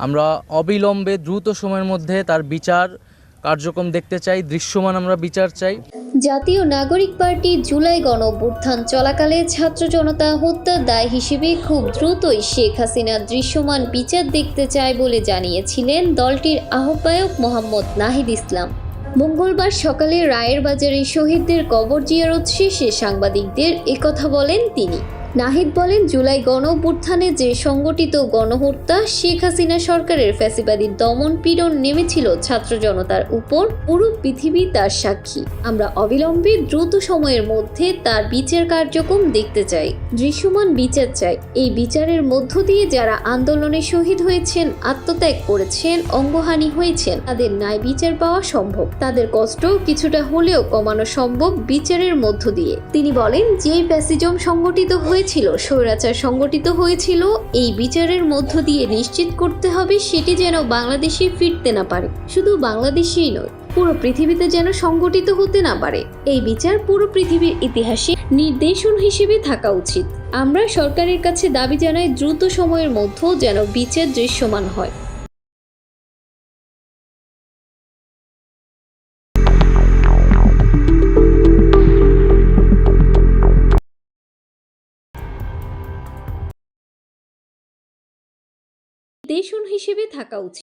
আমরা অবিলম্বে দ্রুত সময়ের মধ্যে তার বিচার কার্যক্রম দেখতে চাই, দৃশ্যমান আমরা বিচার চাই। জাতীয় নাগরিক পার্টি জুলাই গণঅভ্যুত্থান চলাকালে ছাত্র জনতা হত্যার দায় হিসেবে খুব দ্রুতই শেখ হাসিনার দৃশ্যমান বিচার দেখতে চায় বলে জানিয়েছিলেন দলটির আহ্বায়ক মোহাম্মদ নাহিদ ইসলাম। মঙ্গলবার সকালে রায়ের বাজারে শহীদদের কবর জিয়ারত শেষে সাংবাদিকদের একথা বলেন তিনি। নাহিদ বলেন, জুলাই গণঅভ্যুত্থানে যে সংগঠিত গণহত্যা, শেখ হাসিনা সরকারের ফ্যাসিবাদী দমন পীড়ন নেমেছিল ছাত্র জনতার উপর, পুরো পৃথিবী তার সাক্ষী। আমরা অবিলম্বে দ্রুত সময়ের মধ্যে তার বিচার কার্যক্রম দেখতে চাই, দৃশ্যমান বিচার চাই। এই বিচারের মধ্য দিয়ে যারা আন্দোলনে শহীদ হয়েছেন, আত্মত্যাগ করেছেন, অঙ্গহানি হয়েছেন, তাদের ন্যায় বিচার পাওয়া সম্ভব। তাদের কষ্ট কিছুটা হলেও কমানো সম্ভব বিচারের মধ্য দিয়ে। তিনি বলেন, যেই ফ্যাসিজম সংগঠিত হয়েছিল, স্বৈরাচার সংগঠিত হয়েছিল, এই বিচারের মধ্য দিয়ে নিশ্চিত করতে হবে সেটি যেন বাংলাদেশে ফিরতে না পারে। শুধু বাংলাদেশেই নয়, পুরো পৃথিবীতে যেন সংগঠিত হতে না পারে। এই বিচার পুরো পৃথিবীর ইতিহাসে নির্দেশন হিসেবে থাকা উচিত। আমরা সরকারের কাছে দাবি জানাই, দ্রুত সময়ের মধ্যে যেন বিচার দৃশ্যমান হয়। নির্দেশন হিসেবে থাকা উচিত।